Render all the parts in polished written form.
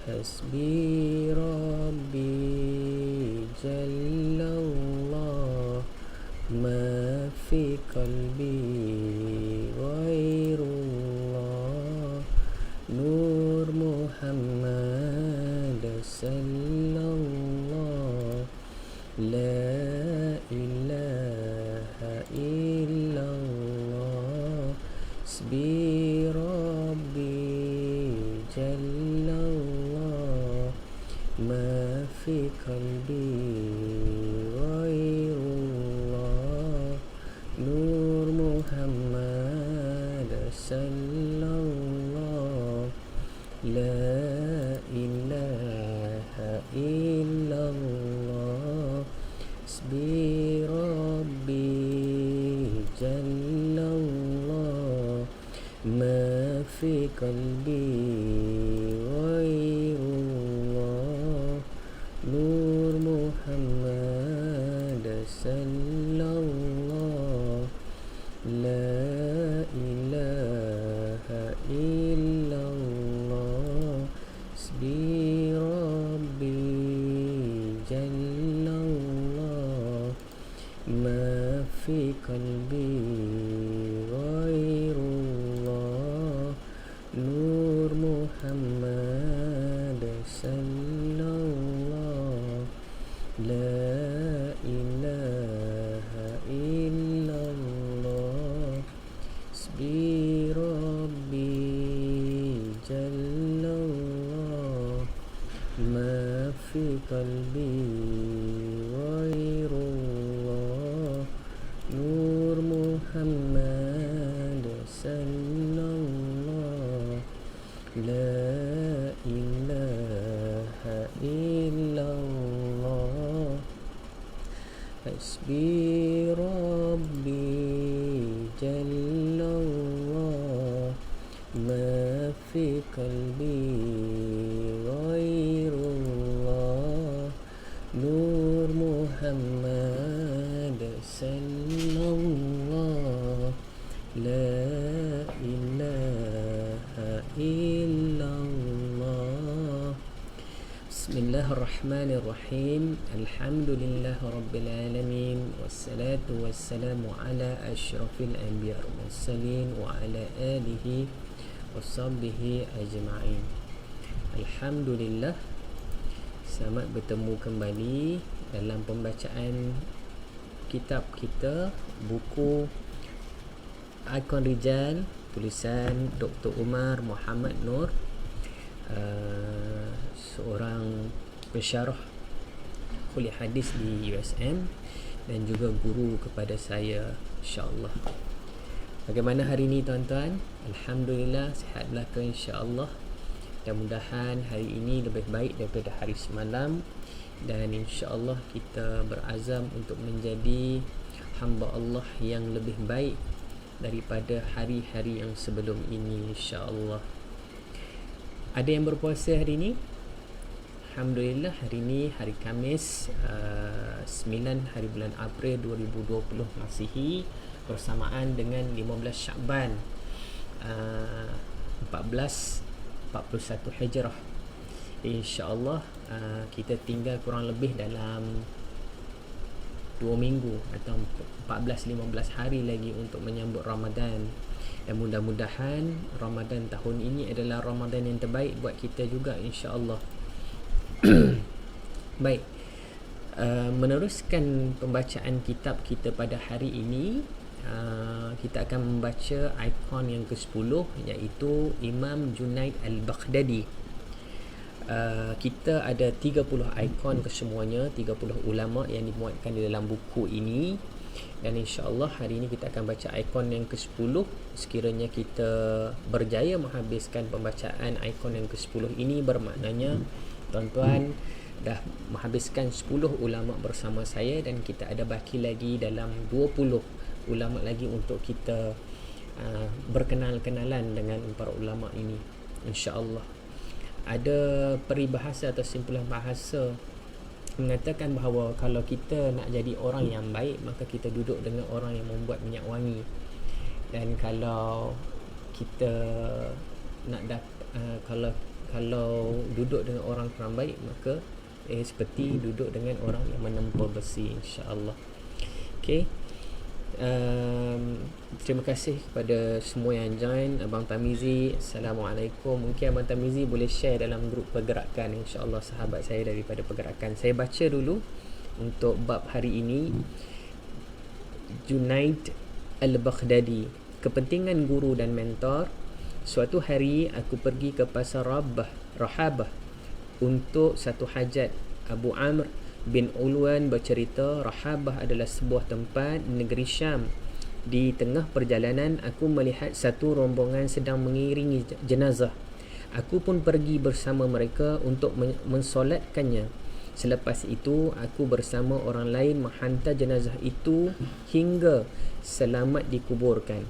Hasbi Rabbi Jallallah Ma fi qalbi Ghairullah Nur Muhammad Sallallahu La ilaha illallah Hasbi Rabbi Jallallah Ma fi qalbi Ghairullah Nur Muhammad Sallallahu La ilaha illallah Hasbi Rabbi Jallallah Ma fi qalbi Ghairullah Nur Muhammad Sallallahu La ilaha illallah Hasbi Rabbi Jallallah Ma fi qalbi Ghairullah Nur Muhammad Sallallahu La ilaha illallah Hasbi Rabbi Jallallah Ma fi qalbi Ghairullah Nur Muhammad Sallallahu La ilaha illallah Hasbi Rabbi Jallallah Ma fi qalbi Ghairullah Nur Muhammad Sallallahu La ilaha illallah Bismillahirrahmanirrahim Alhamdulillah Rabbil Alamin Wassalatu wassalamu ala ashrafil anbiya wal mursalin Wa ala alihi wa sahbihi ajma'in. Alhamdulillah, selamat bertemu kembali dalam pembacaan kitab kita, buku Ikon Rijal tulisan Dr. Umar Muhammad Nur, seorang pensyarah kuliah hadis di USM dan juga guru kepada saya, insya-Allah. Bagaimana hari ini tuan-tuan? Alhamdulillah, sihat belaka insya-Allah. Mudah-mudahan hari ini lebih baik daripada hari semalam dan insya-Allah kita berazam untuk menjadi hamba Allah yang lebih baik daripada hari-hari yang sebelum ini, insya-Allah. Ada yang berpuasa hari ini? Alhamdulillah, hari ini hari Khamis 9 hari bulan April 2020 Masihi, bersamaan dengan 15 Syakban 1441 Hijrah. InsyaAllah kita tinggal kurang lebih dalam 2 minggu atau 14-15 hari lagi untuk menyambut Ramadan. Dan mudah-mudahan Ramadan tahun ini adalah Ramadan yang terbaik buat kita juga, insya-Allah. Baik, meneruskan pembacaan kitab kita pada hari ini, kita akan membaca ikon yang ke-10, iaitu Imam Junaid Al-Baghdadi. Kita ada 30 ikon kesemuanya, 30 ulama yang dimuatkan di dalam buku ini. Dan insya-Allah hari ini kita akan baca ikon yang ke-10. Sekiranya kita berjaya menghabiskan pembacaan ikon yang ke-10 ini, bermaknanya tuan-tuan dah menghabiskan 10 ulama bersama saya, dan kita ada baki lagi dalam 20 ulama lagi untuk kita berkenal-kenalan dengan para ulama ini, insya-Allah. Ada peribahasa atau simpulan bahasa mengatakan bahawa kalau kita nak jadi orang yang baik, maka kita duduk dengan orang yang membuat minyak wangi. Dan kalau kita nak kalau duduk dengan orang kurang baik, maka seperti duduk dengan orang yang menempa besi, insya-Allah. Okey. Terima kasih kepada semua yang join. Abang Tamizi, Assalamualaikum. Mungkin Abang Tamizi boleh share dalam grup pergerakan, insya-Allah, sahabat saya daripada pergerakan. Saya baca dulu untuk bab hari ini. Junaid Al-Baghdadi, kepentingan guru dan mentor. Suatu hari aku pergi ke pasar Rahabah untuk satu hajat. Abu Amr bin Ulwan bercerita, Rahabah adalah sebuah tempat negeri Syam. Di tengah perjalanan aku melihat satu rombongan sedang mengiringi jenazah. Aku pun pergi bersama mereka untuk mensolatkannya. Selepas itu aku bersama orang lain menghantar jenazah itu hingga selamat dikuburkan.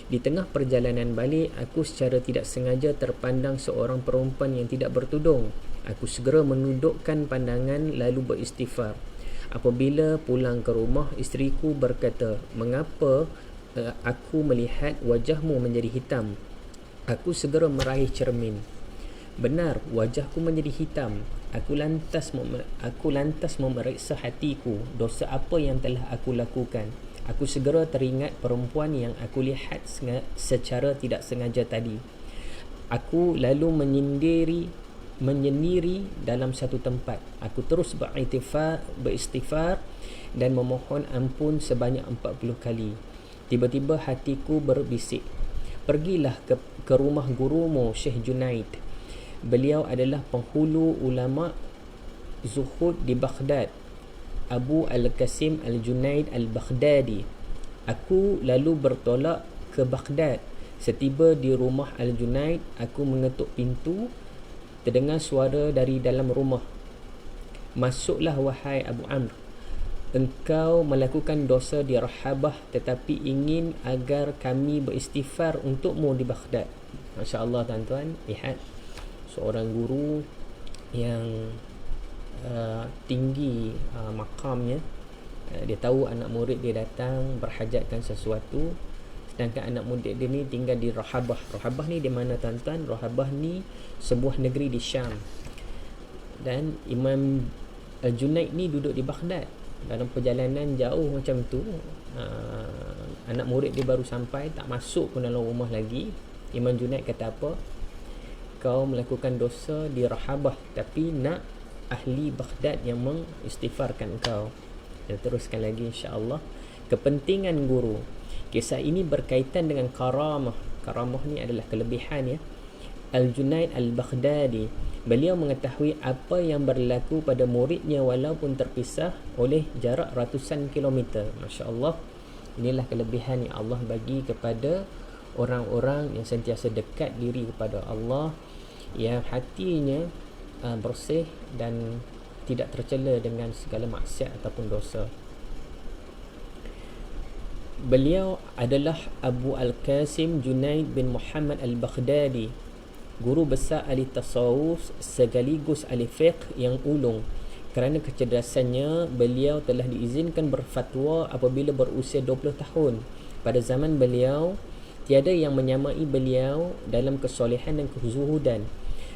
Di tengah perjalanan balik, aku secara tidak sengaja terpandang seorang perempuan yang tidak bertudung. Aku segera menundukkan pandangan lalu beristighfar. Apabila pulang ke rumah, isteriku berkata, "Mengapa aku melihat wajahmu menjadi hitam?" Aku segera meraih cermin. Benar, wajahku menjadi hitam. Aku lantas memeriksa hatiku, dosa apa yang telah aku lakukan. Aku segera teringat perempuan yang aku lihat secara tidak sengaja tadi. Aku lalu menyendiri dalam satu tempat. Aku terus beristighfar dan memohon ampun sebanyak 40 kali. Tiba-tiba hatiku berbisik, "Pergilah ke rumah gurumu, Syekh Junaid. Beliau adalah penghulu ulama zuhud di Baghdad, Abu Al-Qasim Al-Junaid Al-Baghdadi." Aku lalu bertolak ke Baghdad. Setiba di rumah Al-Junaid, aku mengetuk pintu. Terdengar suara dari dalam rumah, "Masuklah wahai Abu Amr. Engkau melakukan dosa di Rahabah tetapi ingin agar kami beristighfar untukmu di Baghdad." Masya-Allah tuan-tuan, lihat seorang guru yang tinggi makamnya. Dia tahu anak murid dia datang berhajatkan sesuatu, sedangkan anak murid dia ni tinggal di Rahabah. Rahabah ni di mana tuan-tuan? Rahabah ni sebuah negeri di Syam. Dan Imam Al-Junaid ni duduk di Baghdad. Dalam perjalanan jauh macam tu, anak murid dia baru sampai, tak masuk pun dalam rumah lagi. Imam Junaid kata apa? "Kau melakukan dosa di Rahabah, tapi nak ahli Baghdad yang mengistighfarkan kau." Dan teruskan lagi, insya-Allah. Kepentingan guru. Kisah ini berkaitan dengan karamah. Karamah ni adalah kelebihan, ya. Al-Junaid Al-Baghdadi, beliau mengetahui apa yang berlaku pada muridnya walaupun terpisah oleh jarak ratusan kilometer. Masya-Allah. Inilah kelebihan yang Allah bagi kepada orang-orang yang sentiasa dekat diri kepada Allah, yang hatinya bersih dan tidak tercela dengan segala maksiat ataupun dosa. Beliau adalah Abu Al-Qasim Junaid bin Muhammad Al-Baghdadi, guru besar ahli tasawuf sekaligus ahli fiqh yang ulung. Kerana kecerdasannya, beliau telah diizinkan berfatwa apabila berusia 20 tahun. Pada zaman beliau, tiada yang menyamai beliau dalam kesolehan dan kezuhudan.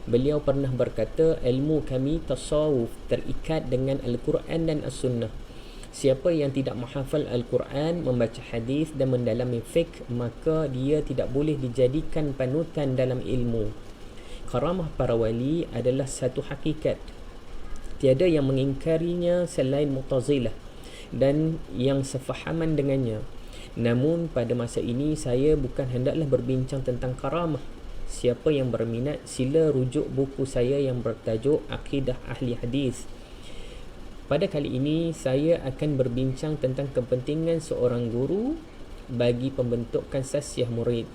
Beliau pernah berkata, "Ilmu kami tasawuf terikat dengan Al-Quran dan As-Sunnah. Siapa yang tidak menghafal Al-Quran, membaca hadis dan mendalami fiqh, maka dia tidak boleh dijadikan panutan dalam ilmu." Karamah para wali adalah satu hakikat. Tiada yang mengingkarinya selain Mu'tazilah dan yang sefahaman dengannya. Namun pada masa ini saya bukan hendaklah berbincang tentang karamah. Siapa yang berminat, sila rujuk buku saya yang bertajuk Aqidah Ahli Hadis. Pada kali ini saya akan berbincang tentang kepentingan seorang guru bagi pembentukan sasiah murid.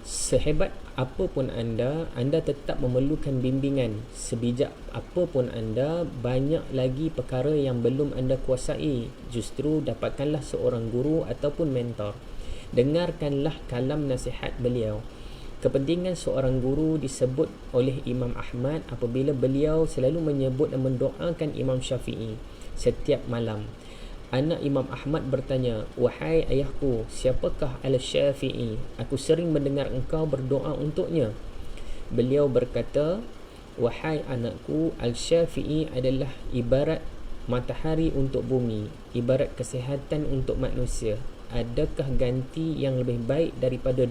Sehebat apapun anda tetap memerlukan bimbingan. Sebijak apapun anda, banyak lagi perkara yang belum anda kuasai. Justru dapatkanlah seorang guru ataupun mentor. Dengarkanlah kalam nasihat beliau. Kepentingan seorang guru disebut oleh Imam Ahmad apabila beliau selalu menyebut dan mendoakan Imam Syafi'i setiap malam. Anak Imam Ahmad bertanya, "Wahai ayahku, siapakah Al-Syafi'i? Aku sering mendengar engkau berdoa untuknya." beliau berkata, wahai anakku, Al-Syafi'i adalah ibarat matahari untuk bumi, ibarat kesihatan untuk manusia. Adakah ganti yang lebih baik daripada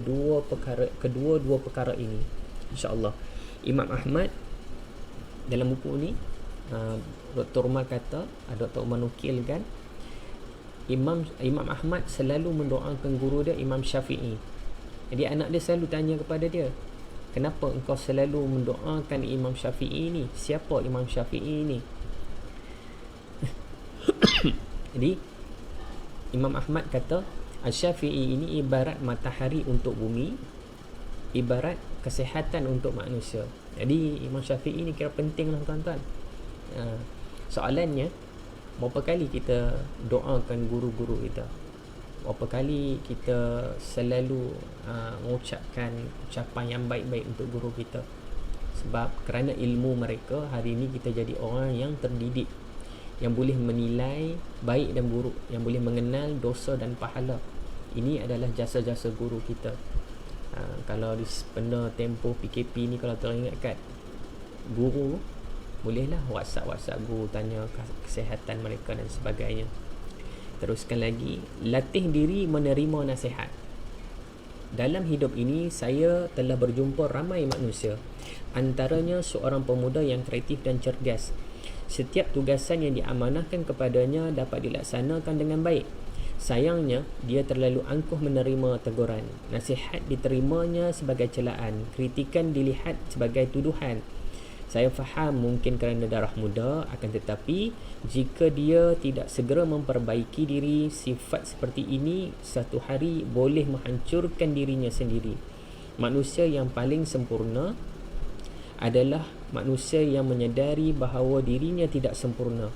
kedua-dua perkara ini? InsyaAllah. Imam Ahmad dalam buku ni, Dr. Umar kata, Dr. Umar nukilkan, Imam Ahmad selalu mendoakan guru dia Imam Syafi'i. Jadi anak dia selalu tanya kepada dia, kenapa engkau selalu mendoakan Imam Syafi'i ni? Siapa Imam Syafi'i ni? Jadi Imam Ahmad kata, Al-Syafi'i ini ibarat matahari untuk bumi, ibarat kesihatan untuk manusia. Jadi Imam Syafi'i ni kira penting lah tuan-tuan. Soalannya, berapa kali kita doakan guru-guru kita? Berapa kali kita selalu mengucapkan ucapan yang baik-baik untuk guru kita? Sebab kerana ilmu mereka, hari ini kita jadi orang yang terdidik, yang boleh menilai baik dan buruk, yang boleh mengenal dosa dan pahala. Ini adalah jasa-jasa guru kita. Kalau di benda tempoh PKP ni, kalau teringatkan guru, bolehlah WhatsApp guru, tanya kesihatan mereka dan sebagainya. Teruskan lagi, latih diri menerima nasihat. Dalam hidup ini, saya telah berjumpa ramai manusia, antaranya seorang pemuda yang kreatif dan cergas. Setiap tugasan yang diamanahkan kepadanya dapat dilaksanakan dengan baik. Sayangnya, dia terlalu angkuh menerima teguran. Nasihat diterimanya sebagai celaan, kritikan dilihat sebagai tuduhan. Saya faham mungkin kerana darah muda, akan tetapi jika dia tidak segera memperbaiki diri, sifat seperti ini satu hari boleh menghancurkan dirinya sendiri. Manusia yang paling sempurna adalah manusia yang menyedari bahawa dirinya tidak sempurna.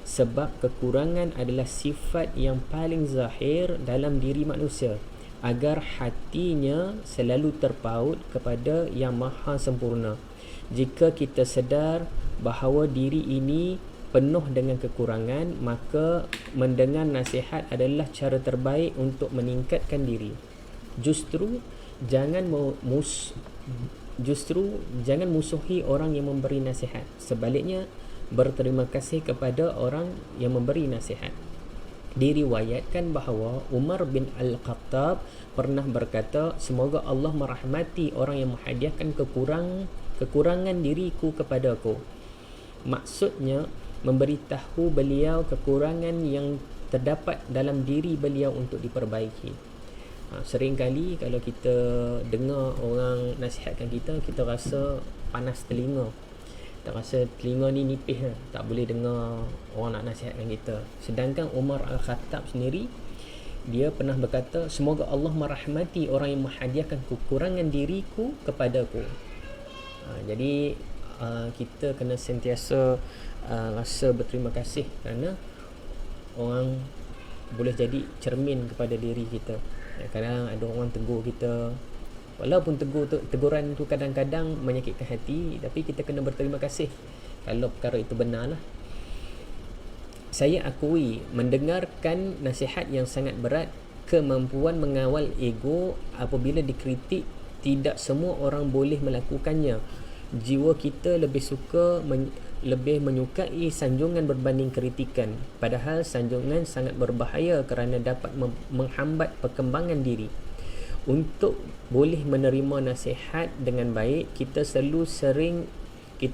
Sebab kekurangan adalah sifat yang paling zahir dalam diri manusia, agar hatinya selalu terpaut kepada yang maha sempurna. Jika kita sedar bahawa diri ini penuh dengan kekurangan, maka mendengar nasihat adalah cara terbaik untuk meningkatkan diri. Justru jangan musuhi orang yang memberi nasihat. Sebaliknya, berterima kasih kepada orang yang memberi nasihat. Diriwayatkan bahawa Umar bin Al-Khattab pernah berkata, semoga Allah merahmati orang yang menghadiahkan kekurangan diriku kepadaku. Maksudnya, memberitahu beliau kekurangan yang terdapat dalam diri beliau untuk diperbaiki. Seringkali kalau kita dengar orang nasihatkan kita, kita rasa panas telinga. Kita rasa telinga ni nipis lah, tak boleh dengar orang nak nasihatkan kita. Sedangkan Umar Al-Khattab sendiri, dia pernah berkata, semoga Allah merahmati orang yang menghadiahkan kekurangan diriku kepadaku. Jadi kita kena sentiasa rasa berterima kasih kerana orang boleh jadi cermin kepada diri kita. Kadang ada orang tegur kita, walaupun teguran tu kadang-kadang menyakitkan hati, tapi kita kena berterima kasih kalau perkara itu benar lah. Saya akui mendengarkan nasihat yang sangat berat, kemampuan mengawal ego apabila dikritik. Tidak semua orang boleh melakukannya. Jiwa kita lebih menyukai sanjungan berbanding kritikan. Padahal sanjungan sangat berbahaya kerana dapat menghambat perkembangan diri. Untuk boleh menerima nasihat dengan baik, kita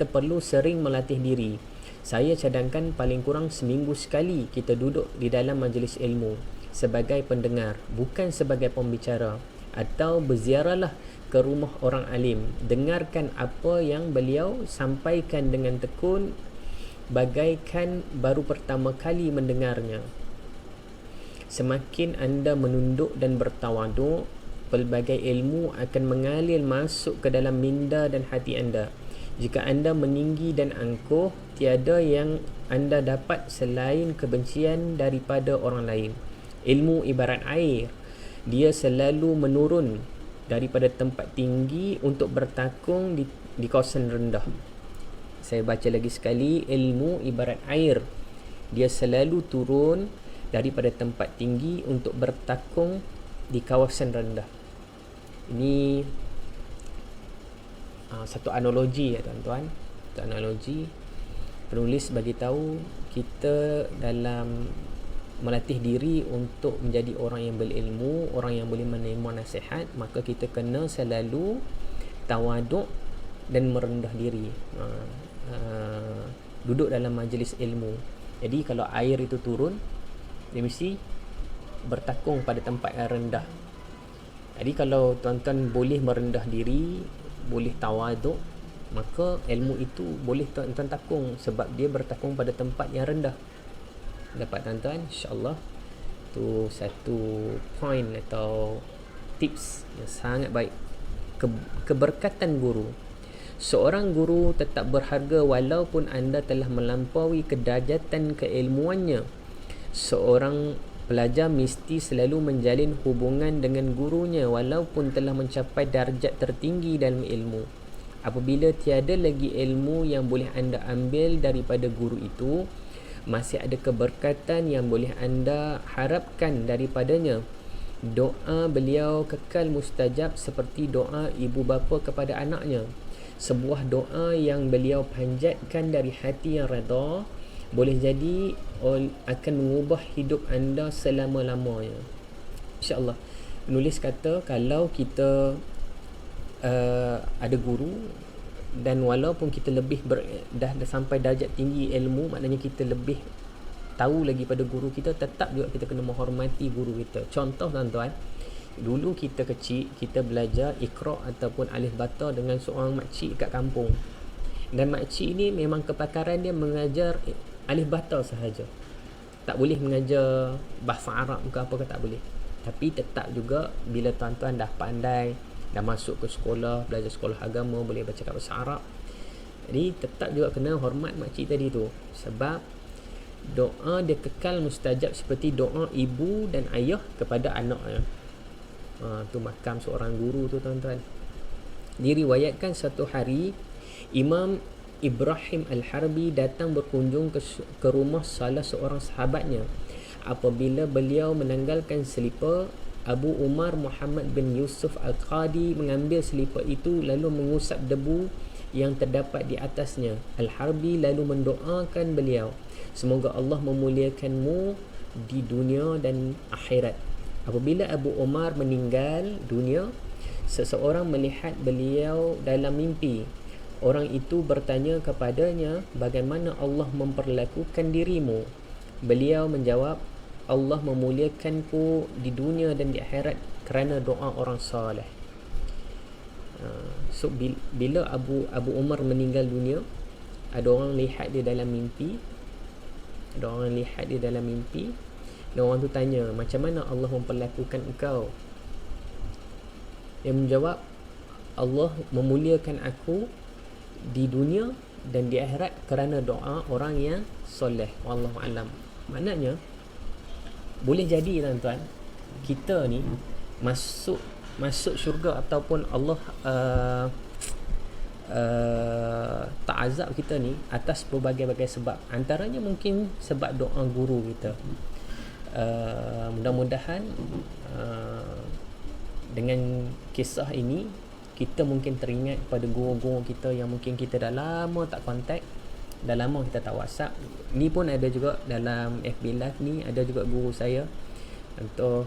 perlu sering melatih diri. Saya cadangkan paling kurang seminggu sekali kita duduk di dalam majlis ilmu sebagai pendengar, bukan sebagai pembicara. Atau berziarahlah ke rumah orang alim, dengarkan apa yang beliau sampaikan dengan tekun, bagaikan baru pertama kali mendengarnya. Semakin anda menunduk dan bertawaduk, pelbagai ilmu akan mengalir masuk ke dalam minda dan hati anda. Jika anda meninggi dan angkuh, tiada yang anda dapat selain kebencian daripada orang lain. Ilmu ibarat air, dia selalu menurun daripada tempat tinggi untuk bertakung di kawasan rendah. Saya baca lagi sekali, ilmu ibarat air, dia selalu turun daripada tempat tinggi untuk bertakung di kawasan rendah. Ini satu analogi ya tuan-tuan. Satu analogi, penulis bagi tahu kita dalam melatih diri untuk menjadi orang yang berilmu, orang yang boleh menerima nasihat, maka kita kena selalu tawaduk dan merendah diri. Duduk dalam majlis ilmu. Jadi kalau air itu turun, dia mesti bertakung pada tempat yang rendah. Jadi kalau tuan-tuan boleh merendah diri, boleh tawaduk, maka ilmu itu boleh tuan-tuan takung, sebab dia bertakung pada tempat yang rendah. Dapat tuan-tuan? InsyaAllah tu satu point atau tips yang sangat baik. Keberkatan guru. Seorang guru tetap berharga walaupun anda telah melampaui kedarjatan keilmuannya. Seorang pelajar mesti selalu menjalin hubungan dengan gurunya walaupun telah mencapai darjat tertinggi dalam ilmu. Apabila tiada lagi ilmu yang boleh anda ambil daripada guru itu, masih ada keberkatan yang boleh anda harapkan daripadanya. Doa beliau kekal mustajab seperti doa ibu bapa kepada anaknya. Sebuah doa yang beliau panjatkan dari hati yang redha boleh jadi akan mengubah hidup anda selama-lamanya. InsyaAllah. Penulis kata kalau kita ada guru, dan walaupun kita lebih dah sampai darjat tinggi ilmu, maknanya kita lebih tahu lagi pada guru kita, tetap juga kita kena menghormati guru kita. Contoh tuan-tuan, dulu kita kecil, kita belajar Iqra ataupun Alif Bata dengan seorang makcik kat kampung. Dan makcik ni memang kepakaran dia mengajar Alif Bata sahaja. Tak boleh mengajar bahasa Arab ke apa ke, tak boleh. Tapi tetap juga bila tuan-tuan dah pandai, dah masuk ke sekolah, belajar sekolah agama, boleh baca bahasa Arab, jadi tetap juga kena hormat makcik tadi tu, sebab doa dia kekal mustajab seperti doa ibu dan ayah kepada anaknya. Tu makam seorang guru tu tuan-tuan. Diriwayatkan satu hari Imam Ibrahim Al-Harbi datang berkunjung ke rumah salah seorang sahabatnya. Apabila beliau menanggalkan selipar, Abu Umar Muhammad bin Yusuf Al-Qadi mengambil selipar itu lalu mengusap debu yang terdapat di atasnya. Al-Harbi lalu mendoakan beliau, semoga Allah memuliakanmu di dunia dan akhirat. Apabila Abu Umar meninggal dunia, seseorang melihat beliau dalam mimpi. Orang itu bertanya kepadanya, bagaimana Allah memperlakukan dirimu? Beliau menjawab, Allah memuliakanku di dunia dan di akhirat kerana doa orang saleh. So bila Abu Umar meninggal dunia, ada orang lihat dia dalam mimpi. Dan orang tu tanya, macam mana Allah memperlakukan engkau? Dia menjawab, Allah memuliakan aku di dunia dan di akhirat kerana doa orang yang soleh. Wallahu alam. Maknanya boleh jadi tuan-tuan, kita ni masuk syurga ataupun Allah tak azab kita ni atas berbagai-bagai sebab. Antaranya mungkin sebab doa guru kita. Mudah-mudahan dengan kisah ini kita mungkin teringat pada guru-guru kita yang mungkin kita dah lama tak kontak, dah lama kita tak WhatsApp. Ni pun ada juga dalam FB Live ni, ada juga guru saya, contoh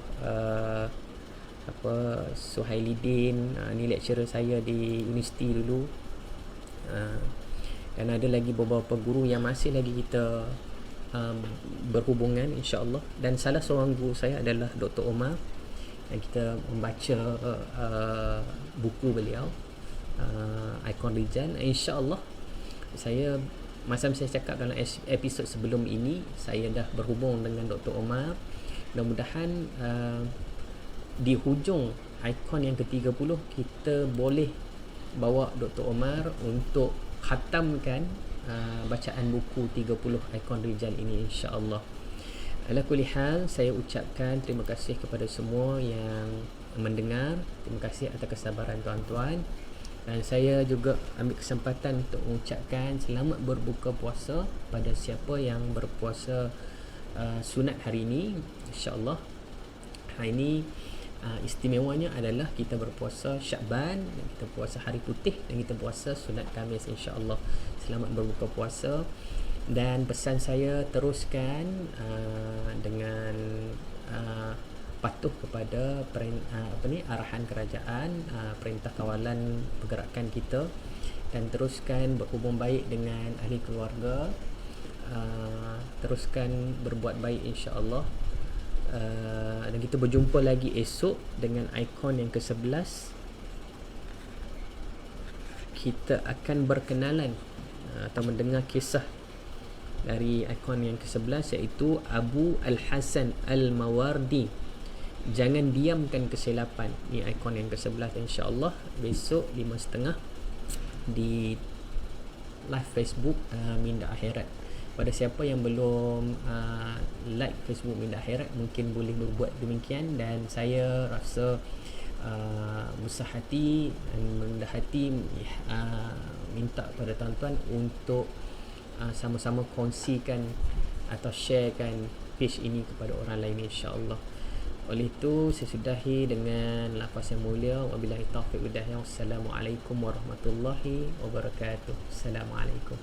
Suhailidin, ni lecturer saya di universiti dulu, dan ada lagi beberapa guru yang masih lagi kita berhubungan insya-Allah. Dan salah seorang guru saya adalah Dr. Omar, dan kita membaca buku beliau, Ikon Rijal. InsyaAllah saya, macam saya cakap dalam episod sebelum ini, saya dah berhubung dengan Dr. Omar. Mudah-mudahan di hujung ikon yang ke-30 kita boleh bawa Dr. Omar untuk khatamkan bacaan buku 30 Ikon Rijal ini insya-Allah. Ala kulli hal, saya ucapkan terima kasih kepada semua yang mendengar. Terima kasih atas kesabaran tuan-tuan. Dan saya juga ambil kesempatan untuk mengucapkan selamat berbuka puasa pada siapa yang berpuasa sunat hari ini. InsyaAllah hari ini Istimewanya adalah kita berpuasa Syakban, dan kita puasa hari putih, dan kita puasa sunat Khamis, insya-Allah. Selamat berbuka puasa. Dan pesan saya, teruskan dengan patuh kepada arahan kerajaan, perintah kawalan pergerakan kita, dan teruskan berhubung baik dengan ahli keluarga, teruskan berbuat baik, insya-Allah. Dan kita berjumpa lagi esok dengan ikon yang ke-11. Kita akan berkenalan atau mendengar kisah dari ikon yang ke-11, iaitu Abu Al-Hasan Al-Mawardi. Jangan diamkan kesilapan. Ni ikon yang ke-11, insya-Allah besok 5.30 di live Facebook Minda Akhirat. Pada siapa yang belum like Facebook Minda Akhirat, mungkin boleh berbuat demikian. Dan saya rasa besar hati dan rendah hati minta pada tuan-tuan untuk sama-sama kongsikan atau sharekan page ini kepada orang lain, insya-Allah. Oleh itu, saya sudahi dengan lafaz yang mulia, wabillahi taufiq wal hidayah. Wassalamualaikum warahmatullahi wabarakatuh. Assalamualaikum.